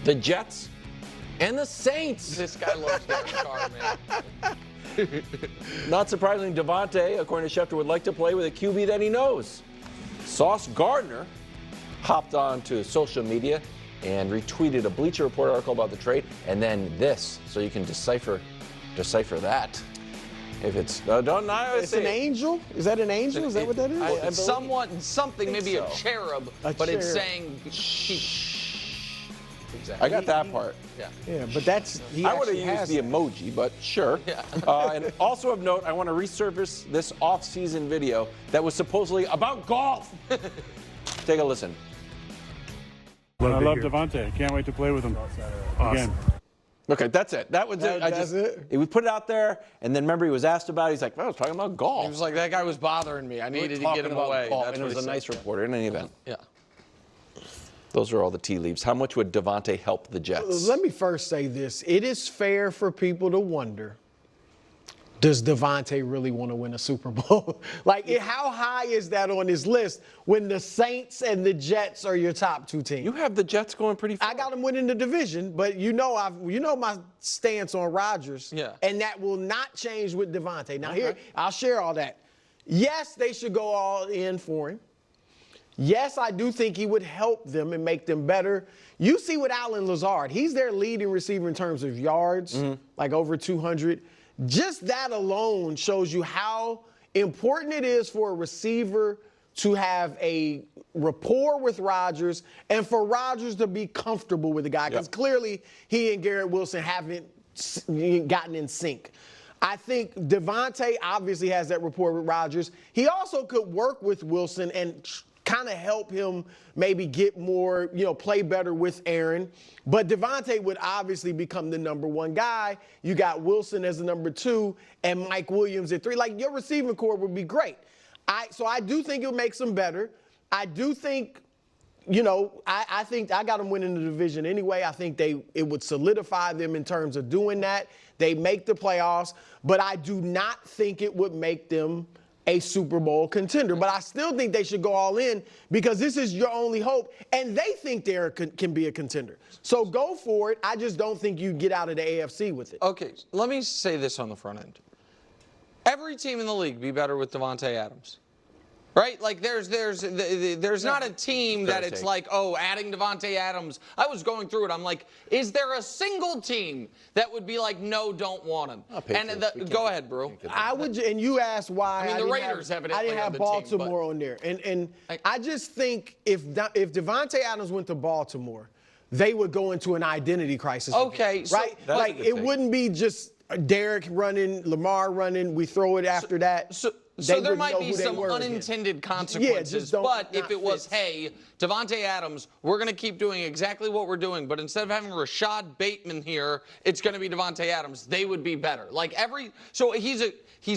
the Jets, and the Saints. This guy loves Derek Carr, man. Not surprisingly, Davante, according to Schefter, would like to play with a QB that he knows. Sauce Gardner hopped onto social media and retweeted a Bleacher Report article about the trade, and then this, so you can decipher that. If it's it's an angel? Is that an angel? Is that what that is? It's something, maybe so. a cherub, but cherub. it's saying exactly. I got that part. Yeah, but that's I would have used the emoji, but sure. Yeah. And also of note, I want to resurface this off-season video that was supposedly about golf. Take a listen. I love Davante. Can't wait to play with him again. Okay, that's it. That was it. That's it? We put it out there, and then remember he was asked about it. He's like, well, I was talking about golf. He was like, that guy was bothering me. I needed to get him away. Golf, That's and it what was he a nice said. reporter in any event. Yeah. Those are all the tea leaves. How much would Davante help the Jets? Let me first say this. It is fair for people to wonder, does Davante really want to win a Super Bowl? How high is that on his list when the Saints and the Jets are your top two teams? You have the Jets going pretty far. I got them winning the division, but you know my stance on Rodgers. Yeah. And that will not change with Davante. Now here, I'll share all that. Yes, they should go all in for him. Yes, I do think he would help them and make them better. You see with Allen Lazard, he's their leading receiver in terms of yards, like over 200. Just that alone shows you how important it is for a receiver to have a rapport with Rodgers and for Rodgers to be comfortable with the guy, because clearly he and Garrett Wilson haven't gotten in sync. I think Davante obviously has that rapport with Rodgers. He also could work with Wilson and kind of help him maybe get more, play better with Aaron. But Davante would obviously become the number one guy. You got Wilson as the number two and Mike Williams at three. Your receiving core would be great. So I do think it makes them better. I do think, I think I got them winning the division anyway. I think it would solidify them in terms of doing that. They make the playoffs, but I do not think it would make them a Super Bowl contender. But I still think they should go all in because this is your only hope, and they think they can be a contender. So go for it. I just don't think you get out of the AFC with it. Okay, let me say this on the front end. Every team in the league be better with Davante Adams. Right? There's not a team that it's like, oh, adding Davante Adams. I was going through it. I'm like, is there a single team that would be like, no, don't want him? Go ahead, bro. I would, and you asked why. I mean, the Raiders I didn't have Baltimore on there, and I just think if Davante Adams went to Baltimore, they would go into an identity crisis. Okay, right? It wouldn't be just Derek running, Lamar running. We throw it after that. So there might be some unintended consequences, but if it was, hey, Davante Adams, we're going to keep doing exactly what we're doing, but instead of having Rashad Bateman here, it's going to be Davante Adams, they would be better. So he's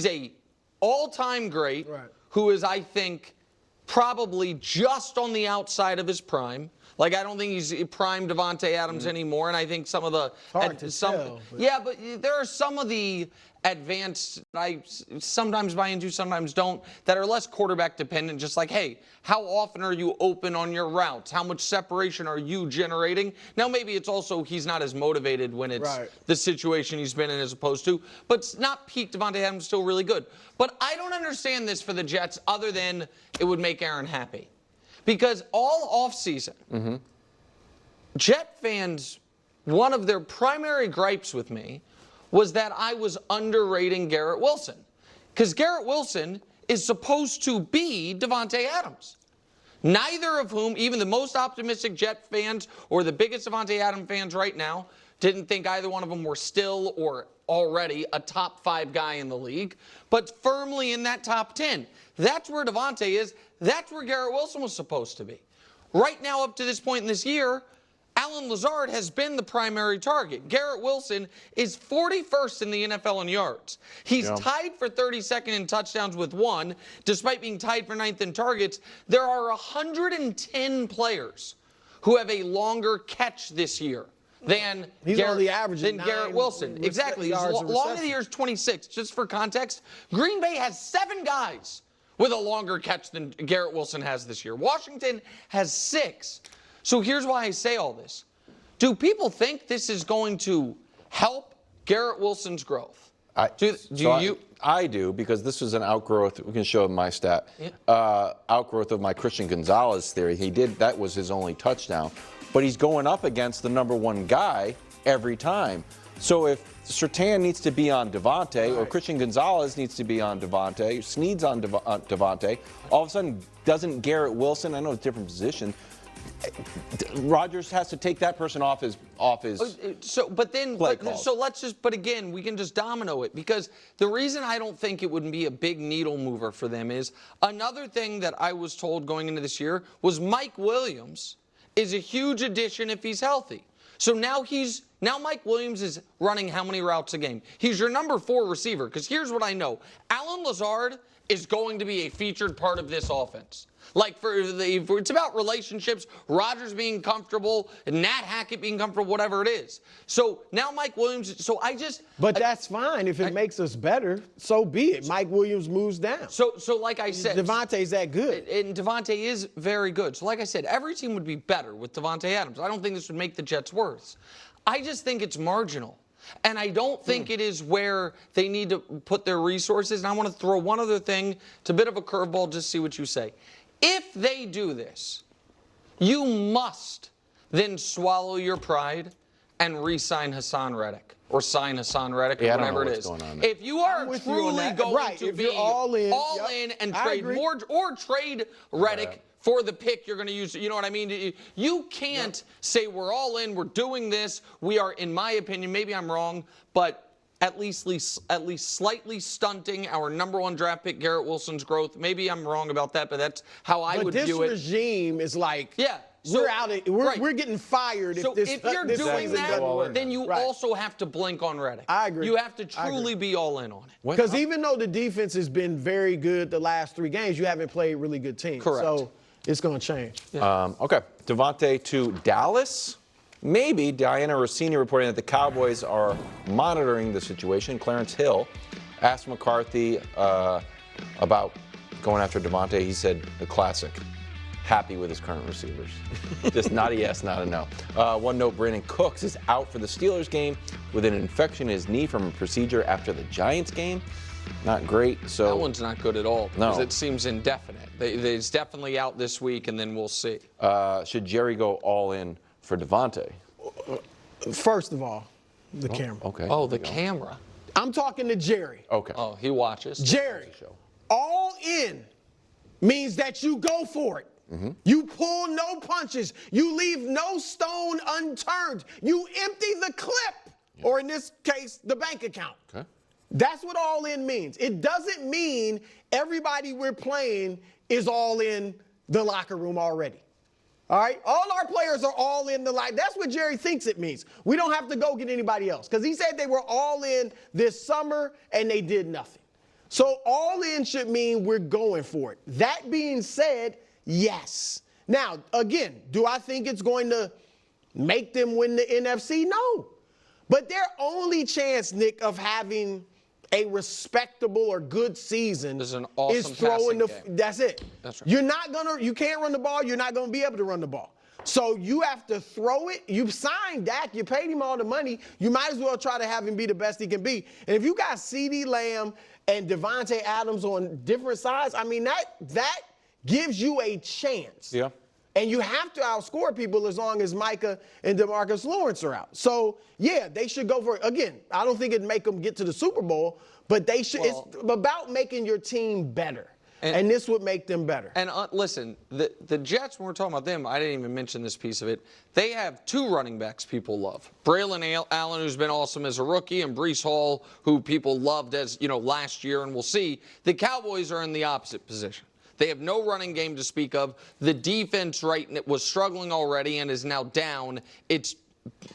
a all-time great who is, I think, probably just on the outside of his prime. I don't think he's prime Davante Adams anymore, and I think some of the hard to tell, but there are some of the advanced I sometimes buy into, sometimes don't, that are less quarterback dependent. Just like, hey, how often are you open on your routes? How much separation are you generating? Now maybe it's also he's not as motivated when it's the situation he's been in as opposed to, but it's not peak Davante Adams, still really good. But I don't understand this for the Jets other than it would make Aaron happy. Because all offseason, Jet fans, one of their primary gripes with me was that I was underrating Garrett Wilson. Because Garrett Wilson is supposed to be Davante Adams. Neither of whom, even the most optimistic Jet fans or the biggest Davante Adams fans right now, didn't think either one of them were still or already a top 5 guy in the league, but firmly in that top 10. That's where Davante is. That's where Garrett Wilson was supposed to be. Right now, up to this point in this year, Allen Lazard has been the primary target. Garrett Wilson is 41st in the NFL in yards. He's tied for 32nd in touchdowns with 1, despite being tied for 9th in targets. There are 110 players who have a longer catch this year than Garrett Wilson. Exactly. Long of the year is 26. Just for context, Green Bay has 7 guys with a longer catch than Garrett Wilson has this year. Washington has 6. So here's why I say all this. Do people think this is going to help Garrett Wilson's growth? I do, because this was an outgrowth. We can show my stat. Yeah. Outgrowth of my Christian Gonzalez theory. That was his only touchdown. But he's going up against the number one guy every time. So if Surtain needs to be on Davante, or Christian Gonzalez needs to be on Davante, Snead's on Davante, all of a sudden doesn't Garrett Wilson, I know it's different position, Rodgers has to take that person off his play calls. So let's just, but again, we can just domino it, because the reason I don't think it would be a big needle mover for them is another thing that I was told going into this year was Mike Williams is a huge addition if he's healthy. So now Mike Williams is running how many routes a game? He's your number 4 receiver, because here's what I know. Allen Lazard is going to be a featured part of this offense. Like, it's about relationships, Rodgers being comfortable, and Nat Hackett being comfortable, whatever it is. So now Mike Williams, But that's fine. If it makes us better, so be it. Mike Williams moves down. So like I said, Davante's that good. And Davante is very good. So like I said, every team would be better with Davante Adams. I don't think this would make the Jets worse. I just think it's marginal. And I don't think it is where they need to put their resources. And I want to throw one other thing. It's a bit of a curveball, just see what you say. If they do this, you must then swallow your pride and re-sign Hassan Reddick, or sign Hassan Reddick, or whatever it is. If you are truly going to be all in and trade more, or trade Reddick for the pick you're going to use, you know what I mean? You can't say we're all in, we're doing this. We are, in my opinion, maybe I'm wrong, but at least slightly stunting our number 1 draft pick, Garrett Wilson's growth. Maybe I'm wrong about that, but that's how I would view it. But this regime is like, so, we're out of, we're getting fired so if you're doing that, then you also have to blink on Reddick. I agree. You have to truly be all in on it. Because even though the defense has been very good the last 3 games, you haven't played really good teams. Correct. So it's going to change. Okay, Davante to Dallas. Maybe. Diana Rossini reporting that the Cowboys are monitoring the situation. Clarence Hill asked McCarthy about going after Davante. He said the classic, happy with his current receivers. Just not a yes, not a no. One note, Brandon Cooks is out for the Steelers game with an infection in his knee from a procedure after the Giants game. Not great. So that one's not good at all, because no. it seems indefinite. It's definitely out this week, and then we'll see. Should Jerry go all in for Davante? First of all, the camera. Okay. Oh, the camera. I'm talking to Jerry. Okay. Oh, he watches. Jerry, all in means that you go for it. Mm-hmm. You pull no punches. You leave no stone unturned. You empty the clip, or in this case, the bank account. Okay. That's what all in means. It doesn't mean everybody we're playing is all in the locker room already. All right? All our players are all in the line. That's what Jerry thinks it means. We don't have to go get anybody else, because he said they were all in this summer and they did nothing. So all in should mean we're going for it. That being said, yes. Now, again, do I think it's going to make them win the NFC? No. But their only chance, Nick, of having a respectable or good season is an awesome is throwing the. game. That's it. That's right. You can't run the ball. You're not gonna be able to run the ball. So you have to throw it. You signed Dak. You paid him all the money. You might as well try to have him be the best he can be. And if you got CeeDee Lamb and Davante Adams on different sides, I mean that gives you a chance. Yeah. And you have to outscore people as long as Micah and DeMarcus Lawrence are out. So, yeah, they should go for it. Again, I don't think it'd make them get to the Super Bowl, but they should. It's about making your team better. And this would make them better. And listen, the Jets, when we're talking about them, I didn't even mention this piece of it. They have 2 running backs people love. Braylon Allen, who's been awesome as a rookie, and Breece Hall, who people loved as, last year, and we'll see. The Cowboys are in the opposite position. They have no running game to speak of. The defense, was struggling already and is now down. It's,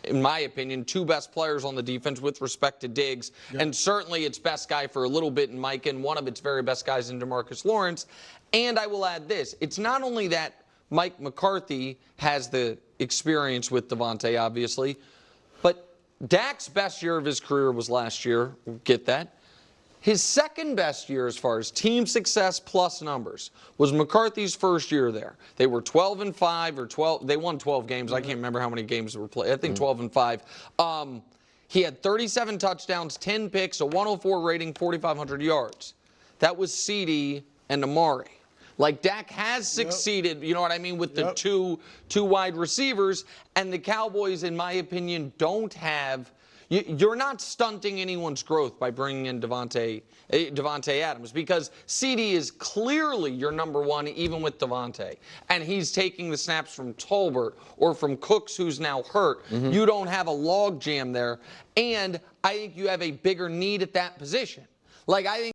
in my opinion, 2 best players on the defense with respect to Diggs. Yep. And certainly its best guy for a little bit in Mike, and one of its very best guys in DeMarcus Lawrence. And I will add this. It's not only that Mike McCarthy has the experience with Davante, obviously, but Dak's best year of his career was last year. Get that. His second best year as far as team success plus numbers was McCarthy's first year there. They were 12-5 or 12. They won 12 games. I can't remember how many games were played. I think 12-5. He had 37 touchdowns, 10 picks, a 104 rating, 4,500 yards. That was CD and Amari. Like, Dak has succeeded, you know what I mean, with the two wide receivers, and the Cowboys, in my opinion, don't have. You're not stunting anyone's growth by bringing in Davante Adams, because CD is clearly your number one, even with Davante, and he's taking the snaps from Tolbert or from Cooks, who's now hurt. You don't have a log jam there, and I think you have a bigger need at that position. Like, I think